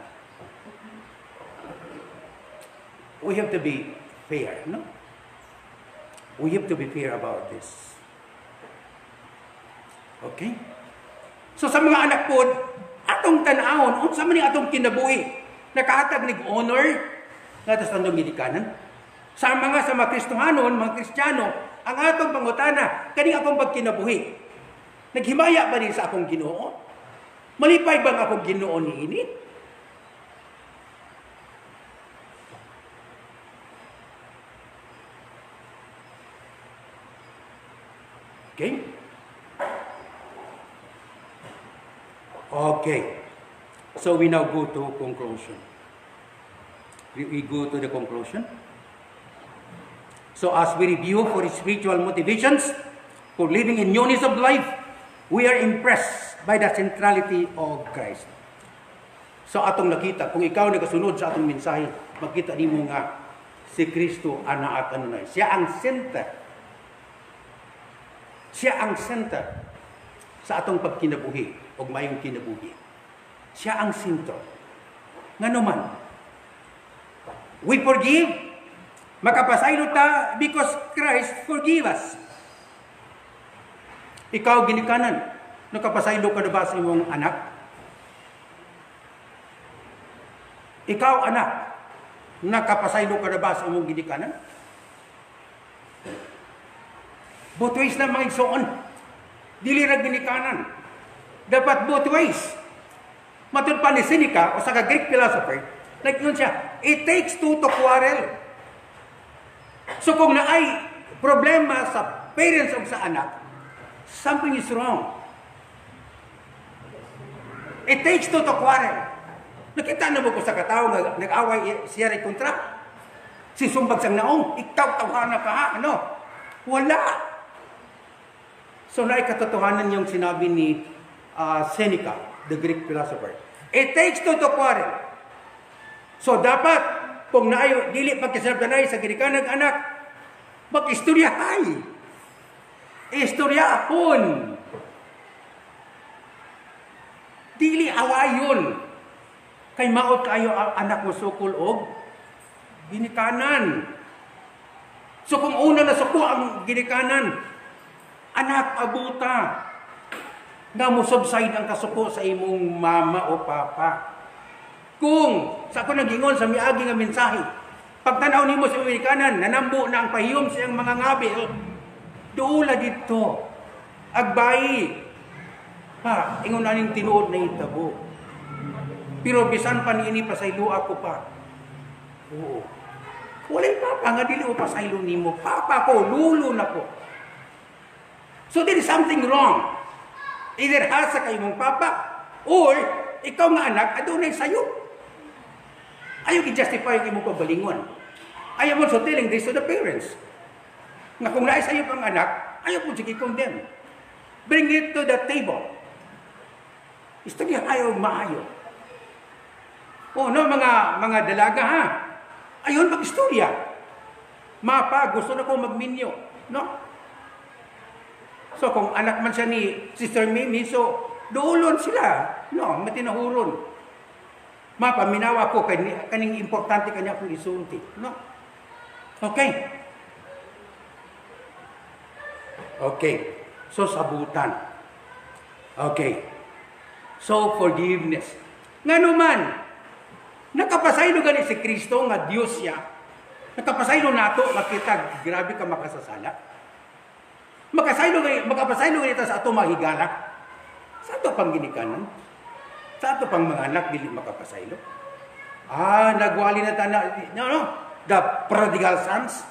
A: We have to be fair, no? We have to be fair about this. Okay? So sa mga anak po, atong tan-awon, unsa man ni atong kinabuhi? Nakahatag nig honor nga sa tandong ginikanan. Sa mga Kristohanon, mga Kristiyano, ang atong pangutana, kani akong pagkinabuhi. Naghimaya ba din sa akong Ginoo? Malipay bang akong Ginoo niini? Okay? Okay. So we now go to conclusion. We go to the conclusion. So as we review for spiritual motivations for living in newness of life, we are impressed by the centrality of Christ. So atong nakita, kung ikaw nagasunod sa atong mensahe, makita nimo nga si Kristo ana at ano na. Siya ang center. Siya ang center sa atong pagkinabuhi. o mayong kinabuhi. Siya ang sentro. Nganuman, we forgive, makapasaylo ta because Christ forgive us. Ikaw ginikanan, nakapasaylo ka na ba sa imong anak? Ikaw anak, nakapasaylo ka na ba sa imong ginikanan? Both ways na mga igsoon. Dili ra ginikanan. Dapat both ways. Matod pa ni Seneca, o sa Greek philosopher, yun siya, it takes two to quarrel. So kung naay problema sa parents o sa anak, something is wrong. It takes two to quarrel. Nakita na mo ko sa katao, nag-away siya rin kontra. Si sumbag sang naong, ikaw tawhana ka ha, ano? Wala. So naay katotohanan yung sinabi ni Seneca, the Greek philosopher. It takes two to quarrel. So dapat, kung naayo, dili pagkasabdanay sa ginikanan anak, mag-istoryahay. Istoryahon. Dili awayon. Kay maot kayo ang anak mo sukol og ginikanan. So kung una na suko ang ginikanan, anak abuta, na mo subside ang kasuko sa imong mama o papa. Kung sa ako nagingon sa miagi nga mensahe, pagtanaw nimo sa ginikanan, nanambo na ang pahiyom sa iyang mga ngabil, duula dito, agbayi. Pa, ingon na ning tinuod na itabo. Pero bisan pa niini pasaylo ako pa. Oo. Walay papa nga dili o pasaylo nimo. Papa ko, lulo na ko. So there is something wrong. Either hasa kay mong papa, or ikaw nga anak, adunay sayo. Ayaw i-justify yung imong pagbalingon. Ayaw mo so telling this to the parents. Nga kung naay sayo pang anak, ayaw po sige condemn. Bring it to the table. Istorya ayaw maayo. O no, mga dalaga ha. Ayon mag-istorya. Mapa, gusto na ko magminyo. No? So kung anak man siya ni Sister Mimi, so doolon sila. No, matinahuron. Mapaminawa ko, kaning importante kanya kung isulti. No? Okay. Okay. So sabutan. Okay. So forgiveness. Nga naman, nakapasaylo gani si Kristo nga Dios siya. Nakapasaylo nato, makita, grabe ka makasasala. Makapasaylo ganito sa ato mahigala. Sa ato pang ginikanan? Sa ato pang mga anak, dili makapasaylo? Nagwali na tana. No. The prodigal sons.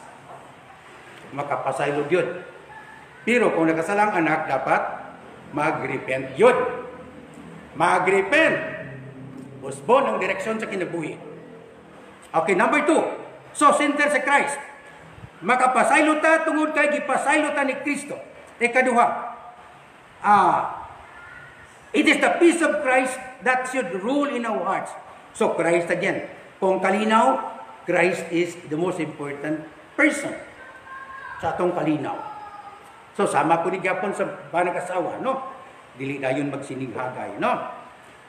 A: Makapasaylo yun. Pero kung nakasalang anak, dapat mag-repent yun. Mag-repent. Usbon ang direksyon sa kinabuhi. Okay, number 2. So, center sa Christ. Makapasaylo ta tungod kay gipasaylo ta ni Kristo. Ikaduha, it is the peace of Christ that should rule in our hearts. So Christ again. Kung kalinaw, Christ is the most important person sa atong kalinaw. So sama ko ni gyapon sa banag asawa, no? Dili dayon magsininghagay, no?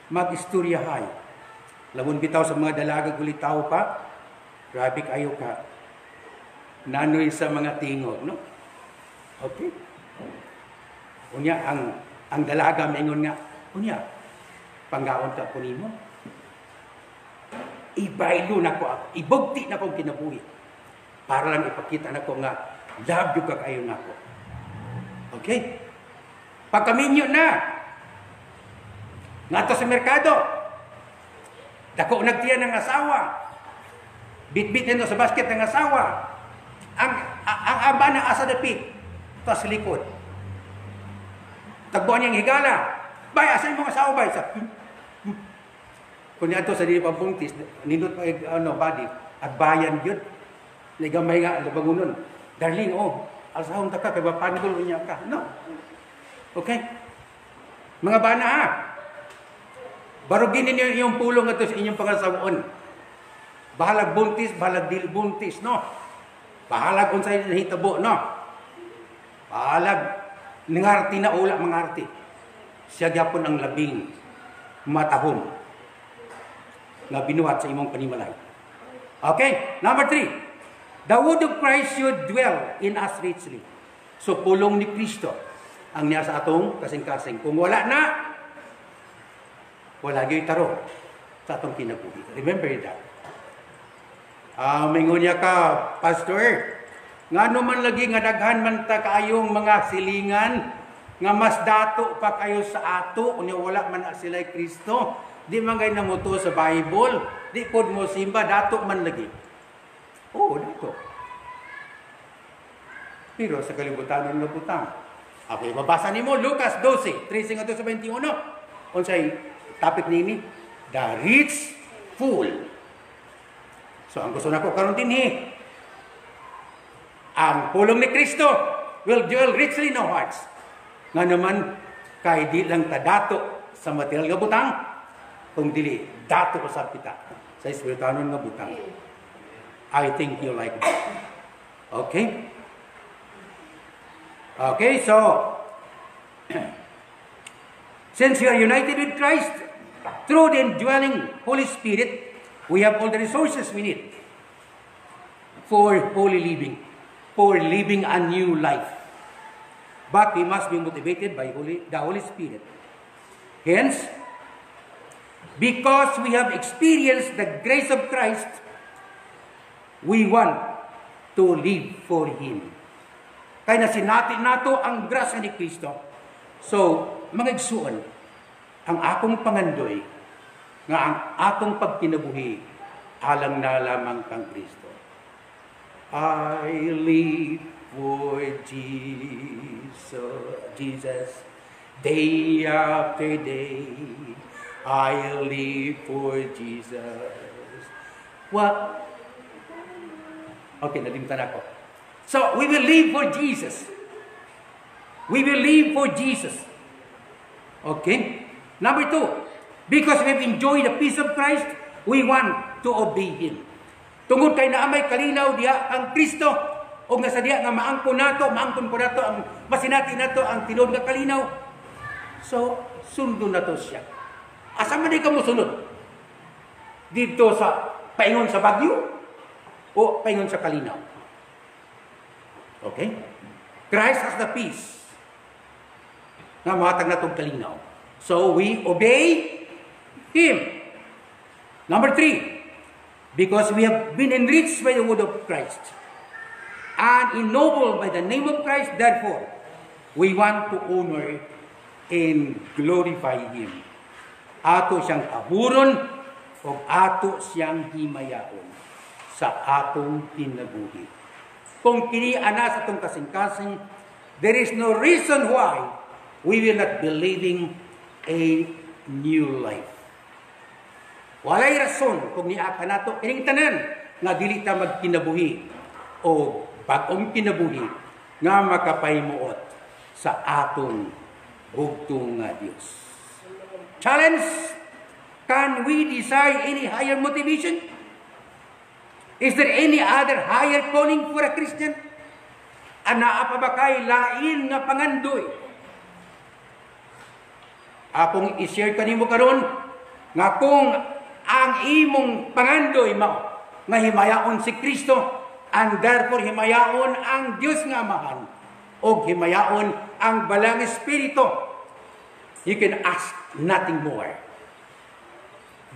A: Mag-istoryahay. Lamun bitaw sa mga dalaga gulitaw pa, grabe kayo ka. Nanoy sa mga tingog, no? Okay? Unya, ang dalaga maingon nga, unya, panggaon ka po nimo. Ibaylo na ko ako, ibugti na kong kinabuhi. Para lang ipakita na ko nga, love you ka kayo na ko. Okay? Pagkaminyo na, nga to sa merkado, dako nagtiyan ng asawa, bit-bit nito sa basket ng asawa, ang aba na asa dapit, tas likod. Tagbuan niyang higala. Bay, asa yung mga asawa bay? Kung niya ito sa dili pambungtis, nindot pa body, at bayan yun. Nagamay nga, labagunon. Darling, alsahong taka, kay mapanggol niya ka. No. Okay? Mga bana ha, barugin ninyo yung pulong ito sa inyong pangasawon. Bahalag buntis, bahalag dili buntis, no? Bahalag unsay nahitabo, no? Bahalag nangarti na ula mangarti. siya gyapon ang labing matahom nga binuhat sa imong panimalay. Okay, number 3. The word of Christ should dwell in us richly. So, pulong ni Kristo ang niya sa atong kasing-kasing. Kung wala na, wala gyud taro sa atong kinabuhi. Remember that. Mingon niya ka, Pastor, nga man lagi nga daghan man ta kaayong mga silingan, nga mas dato pa kayo sa ato, unya wala man na sila Kristo. Di man gay namuto sa Bible, di pod mo simba, dato man lagi. Oo, dato. Pero sa kalibutan ng butang. Okay, mabasa nimo Lucas 12, 13-21. Unsay topic nini? The rich fool. So ang gusto nako karon dinhi, ang pulong ni Kristo will dwell richly in our hearts. Nga naman kay di lang ta dato sa material nga butang, kung dili dato usab kita sa espirituhanon nga butang. I think you like it. Okay? Okay, so since we are united with Christ through the indwelling Holy Spirit, we have all the resources we need for holy living, for living a new life. But we must be motivated by the Holy Spirit. Hence, because we have experienced the grace of Christ, we want to live for Him. Kaya nasinati nato ang grasya ni Kristo. So, mga igsuon, ang akong pangandoy, nga ang atong pagkinabuhi, alang na lamang kang Kristo. I live for Jesus, day after day. I live for Jesus. What? Okay, nalimtan ako. So, we will live for Jesus. We will live for Jesus. Okay? Number 2, because we've enjoyed the peace of Christ, we want to obey Him. Tungod kay naamay kalinaw diha ang Kristo, o nga sa diha nga maangkon po nato, ang masinati nato ang tinod nga kalinaw. So, sundo na to siya. Asa man di ka mo sunod? Dito sa paingon sa Bagyo o paingon sa kalinaw? Okay? Christ has the peace nga mahatag na itong kalinaw. So, we obey Him. Number 3, because we have been enriched by the word of Christ and ennobled by the name of Christ, therefore, we want to honor and glorify Him. Ato siyang kahuron o ato siyang himayaon sa atong kinabuhi. Kung kini ana sa atong kasing-kasing, there is no reason why we will not be living a new life. Walay rason kung niaka nato kining tanan nga dili ta magkinabuhi o bag-ong kinabuhi nga makapaymuot sa atong bugtong nga Dios. Challenge, can we desire any higher motivation? Is there any other higher calling for a Christian? Anaa pa ba kay lain nga pangandoy? Akong i-share kanimo karon nga kung ang imong pangandoy mao nga himayaon si Kristo, and therefore himayaon ang Dios nga Amahan o himayaon ang Balang Espiritu, you can ask nothing more.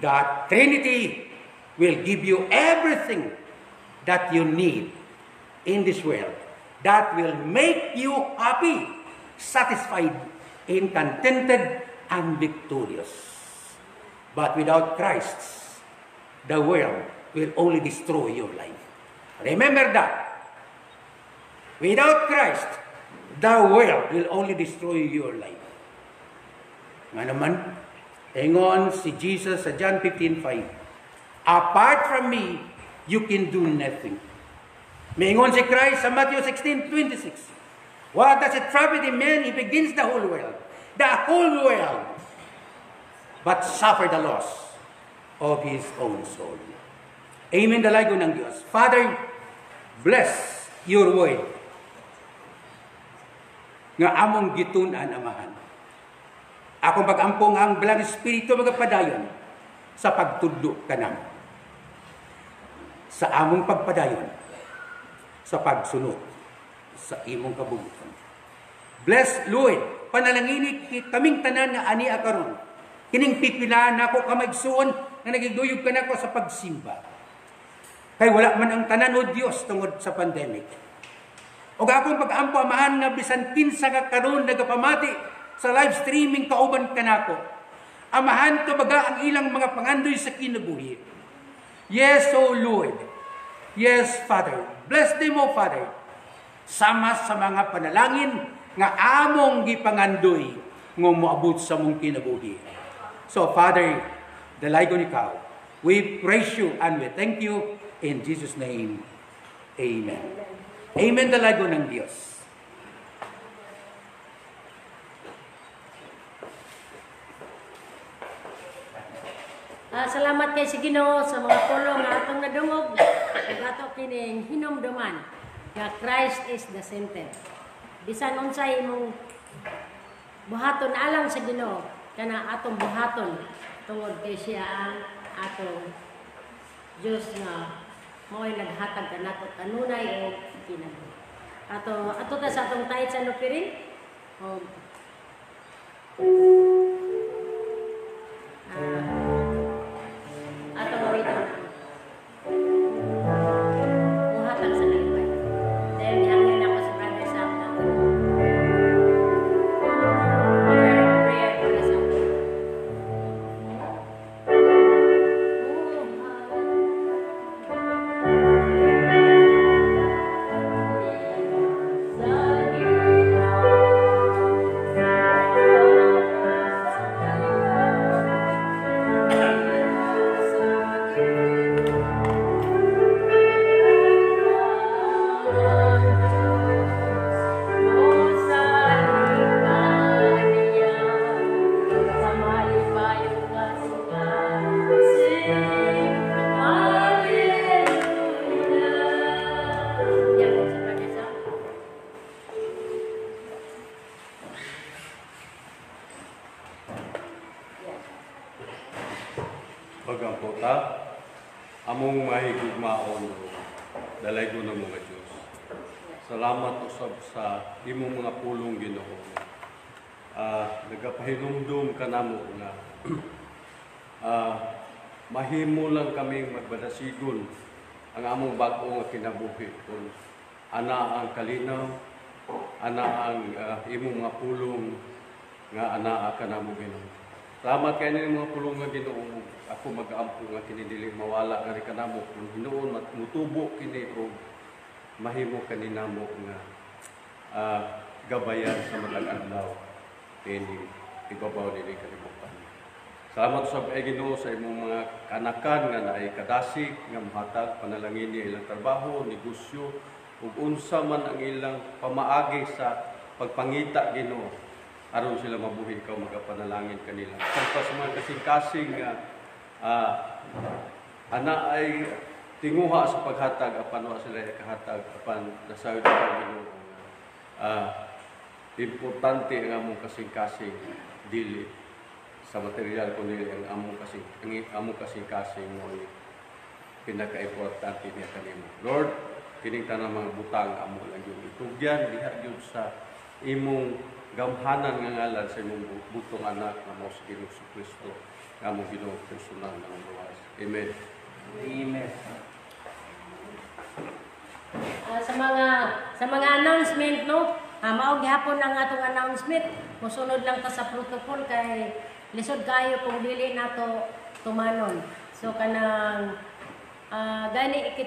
A: The Trinity will give you everything that you need in this world that will make you happy, satisfied, and contented, and victorious. But without Christ, the world will only destroy your life. Remember that. Without Christ, the world will only destroy your life. Nga naman, ingon si Jesus sa John 15:5, apart from me, you can do nothing. Maingon si Christ sa Matthew 16:26, what does it profit a man if he gains the whole world? The whole world, but suffer the loss of his own soul. Amen, dalago ng Diyos. Father, bless your word nga among gitunan, Amahan. Akong pagampo nga ang Balang Espiritu magapadayon sa pagtudlo kanamo. Sa among pagpadayon, sa pagsunod sa imong kabubuton. Bless Lord, panalangini kaming tanan nga ani akaron. Kining pipilaan nako kamagsuon nga nagigduyog ka nako sa pagsimba. Kay wala man ang tanan o Dios tungod sa pandemic. O akong pag-ampo amahan nga bisan kinsa ka karon nagapamati sa live streaming kauban kanako. Amahan to baga ang ilang mga pangandoy sa kinabuhi. Yes, O Lord. Yes, Father. Bless them, O Father. Sama sa mga panalangin nga among gipangandoy nga moabot sa mong kinabuhi. So, Father, dalaygon ikaw. We praise you and we thank you in Jesus' name. Amen. Amen, dalaygon ng Diyos.
B: Salamat kay si Ginoo sa mga pulong nga atong nadungog ug ato kining hinumduman nga Christ is the center. Bisan unsay imong buhaton alang sa Ginoo kana atong buhaton tungod kay siya ang atong Dios nga mo'y naghatag kanato kanunay o kinabuhi. Ato ta sa atong tayt sa nupirin. Atong mawito. Muhatag sa nalipay. Dahil nihangin ako sa Brother Sam na prayer para sa ako.
C: Pagampo ta, among mahigugmaon, dalaygon ng mga Diyos. Salamat usab sa imong mga pulong Ginoo. Nagapahinumdum ka namo nga mahimo lang kaming magbadasigon ang among bag-o nga kinabuhi kung ana ang kalinaw, ana ang imong mga pulong nga anaa ka namo Ginoo. Salamat kay ni mga pulong nga Ginoo. Ako mag-aampo nga kinidiling mawala nga ri kanamo kung hinuon mutubo kini og mahimo kaninamo nga gabayan sa matag adlaw kini ibabaw nini kalibutan. Salamat sa Ginoo sa imong mga kanakan nga naay kadasig nga mohatag panalangin ni ilang trabaho, negosyo ug unsa man ang ilang pamaagi sa pagpangita Ginoo aron sila mabuhi ikaw magapanalangin kanila. Sa mga kasing-kasing nga ana ay tinguha sa paghatag apan wa sila kahatag apan nasayod ang Ginoo. Importante ang among kasing-kasing dili sa material kundi ang among kasing-kasing mo pinaka-importante niya kanimo. Lord, kining tanang mga butang amo lang yung itugyan diha gyud sa imong gamhanan nga ngalan sa imong butong anak nga mao si Ginoo Kristo nga among Ginoo personal nga luwas. Amen.
A: Amen.
B: Sa mga announcement no, mao gihapon ang atong announcement. Mosunod lang ta sa protocol kay lisod kayo kung dili nato tumanon. So kanang gani